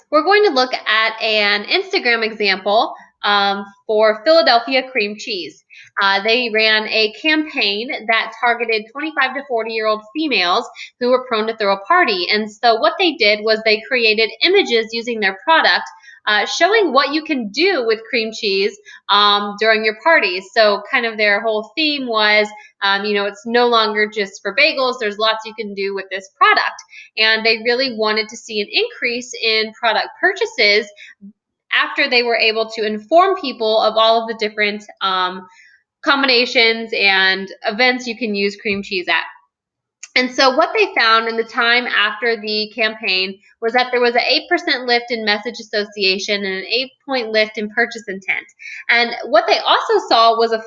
We're going to look at an Instagram example for Philadelphia cream cheese. They ran a campaign that targeted 25 to 40-year-old females who were prone to throw a party. And so what they did was they created images using their product showing what you can do with cream cheese during your parties. So kind of their whole theme was, it's no longer just for bagels. There's lots you can do with this product. And they really wanted to see an increase in product purchases after they were able to inform people of all of the different combinations and events you can use cream cheese at. And so what they found in the time after the campaign was that there was an 8% lift in message association and an 8-point lift in purchase intent. And what they also saw was a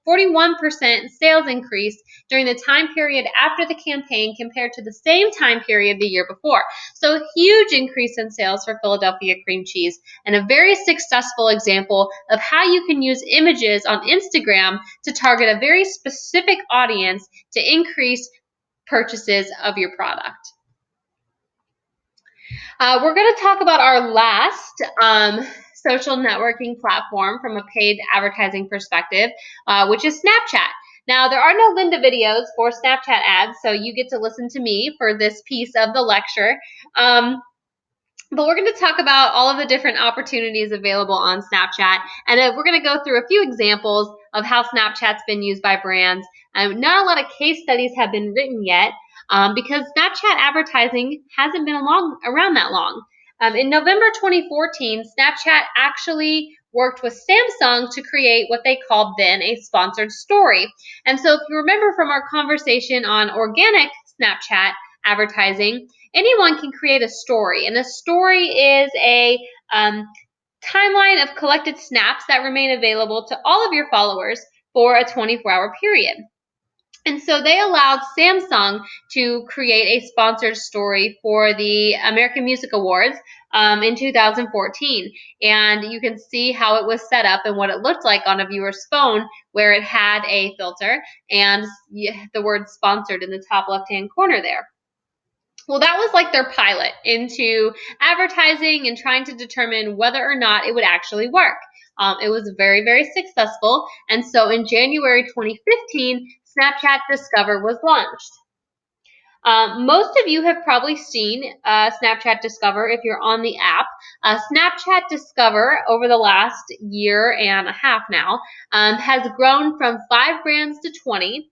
41% sales increase during the time period after the campaign compared to the same time period the year before. So a huge increase in sales for Philadelphia cream cheese, and a very successful example of how you can use images on Instagram to target a very specific audience to increase purchases of your product. We're going to talk about our last social networking platform from a paid advertising perspective, which is Snapchat. Now, there are no Linda videos for Snapchat ads, so you get to listen to me for this piece of the lecture. But we're going to talk about all of the different opportunities available on Snapchat, and we're going to go through a few examples of how Snapchat's been used by brands. Not a lot of case studies have been written yet because Snapchat advertising hasn't been around that long. In November 2014, Snapchat actually worked with Samsung to create what they called then a sponsored story. And so if you remember from our conversation on organic Snapchat advertising, anyone can create a story, and a story is a timeline of collected snaps that remain available to all of your followers for a 24-hour period. And so they allowed Samsung to create a sponsored story for the American Music Awards in 2014. And you can see how it was set up and what it looked like on a viewer's phone, where it had a filter and the word sponsored in the top left-hand corner there. Well, that was like their pilot into advertising and trying to determine whether or not it would actually work. It was very, very successful. And so in January 2015, Snapchat Discover was launched. Most of you have probably seen Snapchat Discover if you're on the app. Snapchat Discover over the last year and a half now has grown from 5 brands to 20.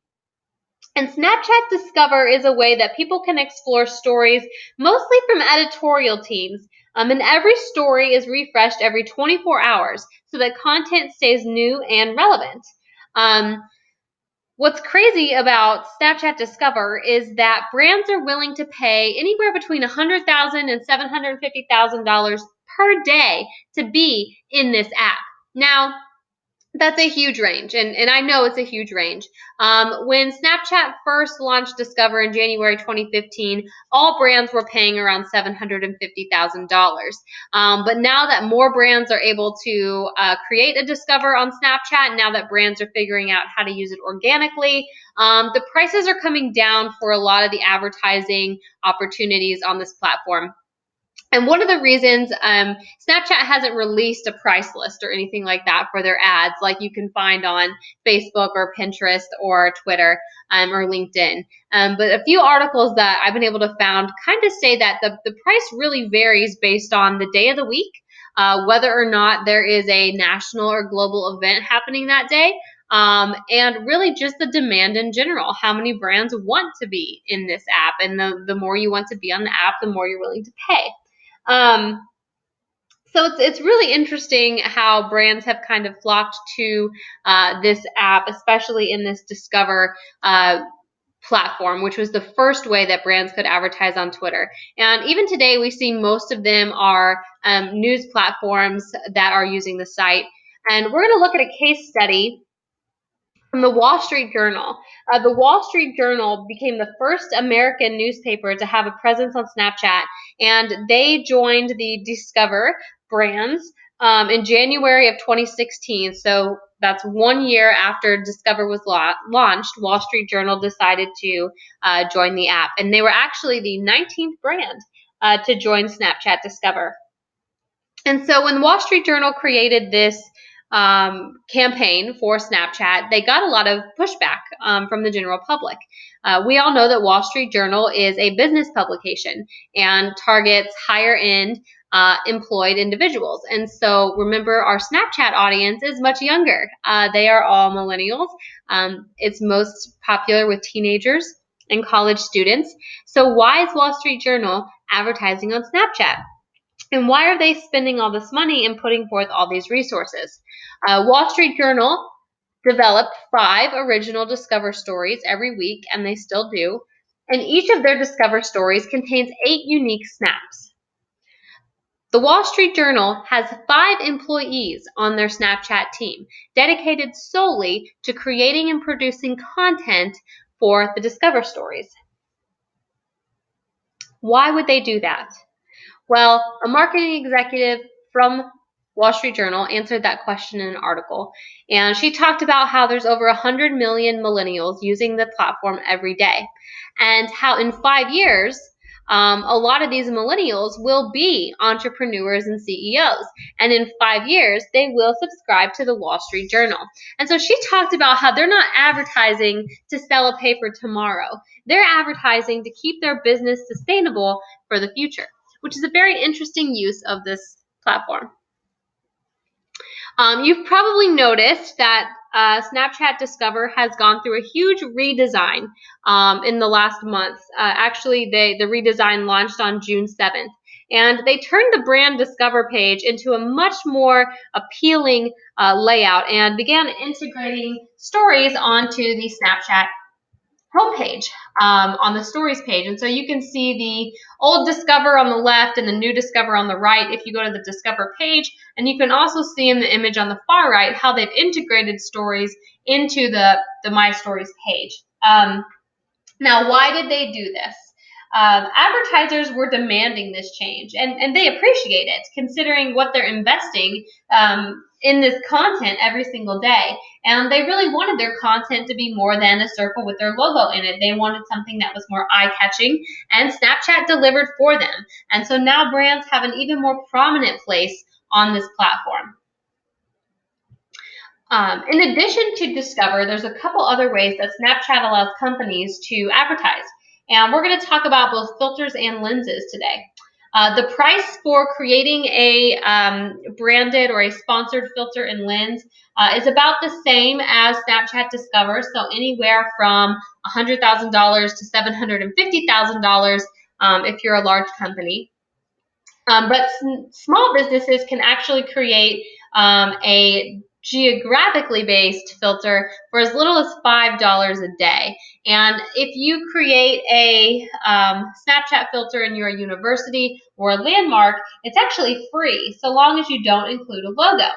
And Snapchat Discover is a way that people can explore stories mostly from editorial teams. And every story is refreshed every 24 hours so that content stays new and relevant. What's crazy about Snapchat Discover is that brands are willing to pay anywhere between $100,000 and $750,000 per day to be in this app. Now, that's a huge range, and I know it's a huge range. When Snapchat first launched Discover in January 2015, all brands were paying around $750,000. But now that more brands are able to create a Discover on Snapchat, now that brands are figuring out how to use it organically, the prices are coming down for a lot of the advertising opportunities on this platform. And one of the reasons Snapchat hasn't released a price list or anything like that for their ads like you can find on Facebook or Pinterest or Twitter or LinkedIn. But a few articles that I've been able to find kind of say that the price really varies based on the day of the week, whether or not there is a national or global event happening that day, and really just the demand in general, how many brands want to be in this app. And the more you want to be on the app, the more you're willing to pay. So it's really interesting how brands have kind of flocked to this app, especially in this Discover platform, which was the first way that brands could advertise on Twitter. And even today, we see most of them are news platforms that are using the site. And we're going to look at a case study from the Wall Street Journal. The Wall Street Journal became the first American newspaper to have a presence on Snapchat, and they joined the Discover brands in January of 2016. So that's 1 year after Discover was launched. Wall Street Journal decided to join the app, and they were actually the 19th brand to join Snapchat Discover. And so when the Wall Street Journal created this campaign for Snapchat, they got a lot of pushback from the general public. We all know that Wall Street Journal is a business publication and targets higher end employed individuals. And so remember, our Snapchat audience is much younger. They are all millennials. It's most popular with teenagers and college students. So why is Wall Street Journal advertising on Snapchat? And why are they spending all this money and putting forth all these resources? Wall Street Journal developed 5 original Discover stories every week, and they still do. And each of their Discover stories contains 8 unique snaps. The Wall Street Journal has 5 employees on their Snapchat team dedicated solely to creating and producing content for the Discover stories. Why would they do that? Well, a marketing executive from Wall Street Journal answered that question in an article, and she talked about how there's over 100 million millennials using the platform every day, and how in 5 years, a lot of these millennials will be entrepreneurs and CEOs, and in 5 years, they will subscribe to the Wall Street Journal. And so she talked about how they're not advertising to sell a paper tomorrow. They're advertising to keep their business sustainable for the future, which is a very interesting use of this platform. You've probably noticed that Snapchat Discover has gone through a huge redesign in the last month. Actually, the redesign launched on June 7th. And they turned the brand Discover page into a much more appealing layout and began integrating stories onto the Snapchat homepage on the stories page. And so you can see the old Discover on the left and the new Discover on the right if you go to the Discover page. And you can also see in the image on the far right how they've integrated stories into the My Stories page. Now, why did they do this? Advertisers were demanding this change, and they appreciate it, considering what they're investing in this content every single day. And they really wanted their content to be more than a circle with their logo in it. They wanted something that was more eye-catching, and Snapchat delivered for them. And so now brands have an even more prominent place on this platform. In addition to Discover, there's a couple other ways that Snapchat allows companies to advertise. And we're going to talk about both filters and lenses today. The price for creating a branded or a sponsored filter and lens is about the same as Snapchat Discover, so anywhere from $100,000 to $750,000 if you're a large company. But small businesses can actually create a geographically based filter for as little as $5 a day. And if you create a Snapchat filter in your university or a landmark, it's actually free so long as you don't include a logo.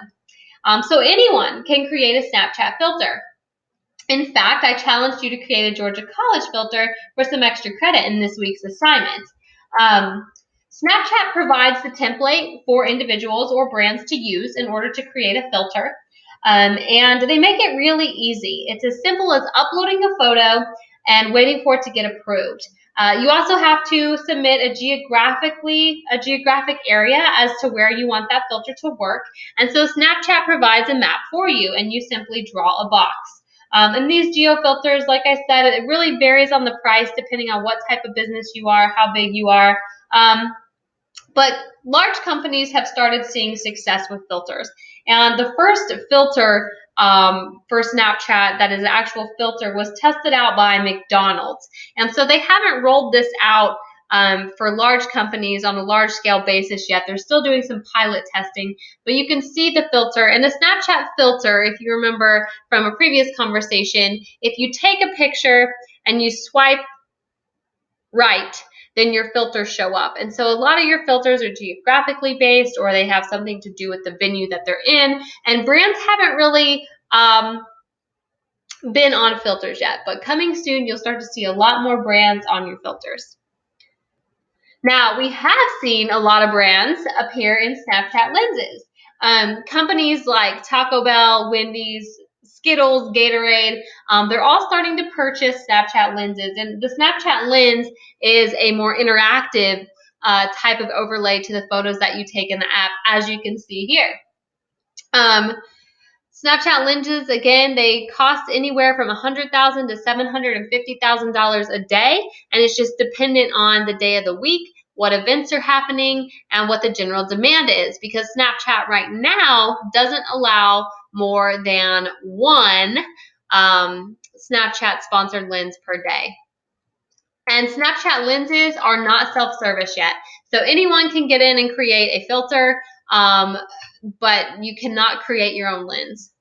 So anyone can create a Snapchat filter. In fact, I challenged you to create a Georgia College filter for some extra credit in this week's assignment. Snapchat provides the template for individuals or brands to use in order to create a filter. And they make it really easy. It's as simple as uploading a photo and waiting for it to get approved. You also have to submit a geographic area as to where you want that filter to work. And so Snapchat provides a map for you, and you simply draw a box. And these geo filters, like I said, it really varies on the price depending on what type of business you are, how big you are. But large companies have started seeing success with filters. And the first filter for Snapchat that is an actual filter was tested out by McDonald's. And so they haven't rolled this out for large companies on a large scale basis yet. They're still doing some pilot testing, but you can see the filter. And the Snapchat filter, if you remember from a previous conversation, if you take a picture and you swipe right, then your filters show up. And so a lot of your filters are geographically based, or they have something to do with the venue that they're in. And brands haven't really been on filters yet, but coming soon, you'll start to see a lot more brands on your filters. Now, we have seen a lot of brands appear in Snapchat lenses. Companies like Taco Bell, Wendy's, Skittles, Gatorade, they're all starting to purchase Snapchat lenses. And the Snapchat lens is a more interactive type of overlay to the photos that you take in the app, as you can see here. Snapchat lenses, again, they cost anywhere from $100,000 to $750,000 a day, and it's just dependent on the day of the week, what events are happening, and what the general demand is, because Snapchat right now doesn't allow more than one Snapchat sponsored lens per day. And Snapchat lenses are not self-service yet. So anyone can get in and create a filter, but you cannot create your own lens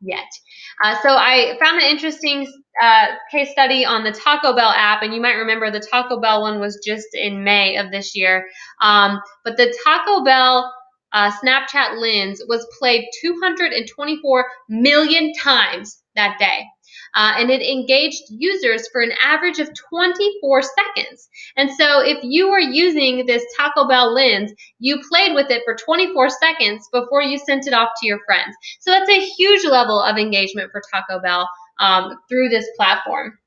yet. So I found an interesting case study on the Taco Bell app, and you might remember the Taco Bell one was just in May of this year. But the Taco Bell Snapchat lens was played 224 million times that day. And it engaged users for an average of 24 seconds. And so if you were using this Taco Bell lens, you played with it for 24 seconds before you sent it off to your friends. So that's a huge level of engagement for Taco Bell through this platform.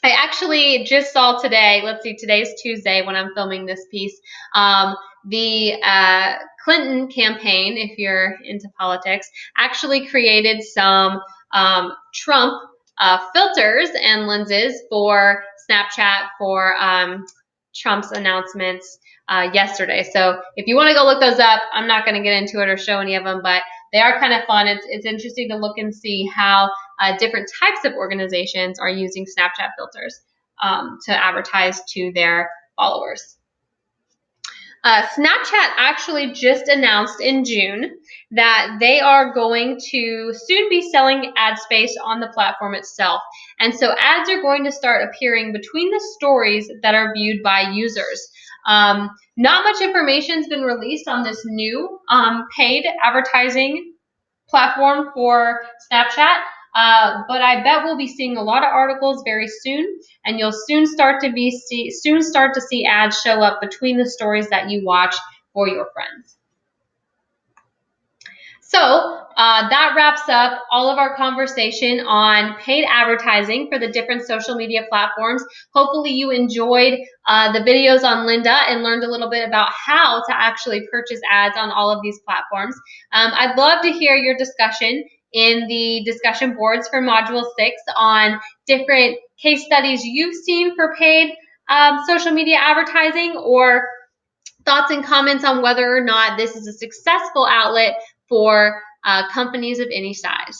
I actually just saw today, let's see, today's Tuesday when I'm filming this piece, the Clinton campaign, if you're into politics, actually created some Trump filters and lenses for Snapchat for Trump's announcements yesterday. So if you want to go look those up, I'm not going to get into it or show any of them, but they are kind of fun. It's interesting to look and see how different types of organizations are using Snapchat filters to advertise to their followers. Snapchat actually just announced in June that they are going to soon be selling ad space on the platform itself. And so ads are going to start appearing between the stories that are viewed by users. Not much information has been released on this new paid advertising platform for Snapchat. But I bet we'll be seeing a lot of articles very soon, and you'll soon start to see ads show up between the stories that you watch for your friends. So that wraps up all of our conversation on paid advertising for the different social media platforms. Hopefully you enjoyed the videos on Lynda and learned a little bit about how to actually purchase ads on all of these platforms. I'd love to hear your discussion in the discussion boards for Module 6 on different case studies you've seen for paid social media advertising, or thoughts and comments on whether or not this is a successful outlet for companies of any size.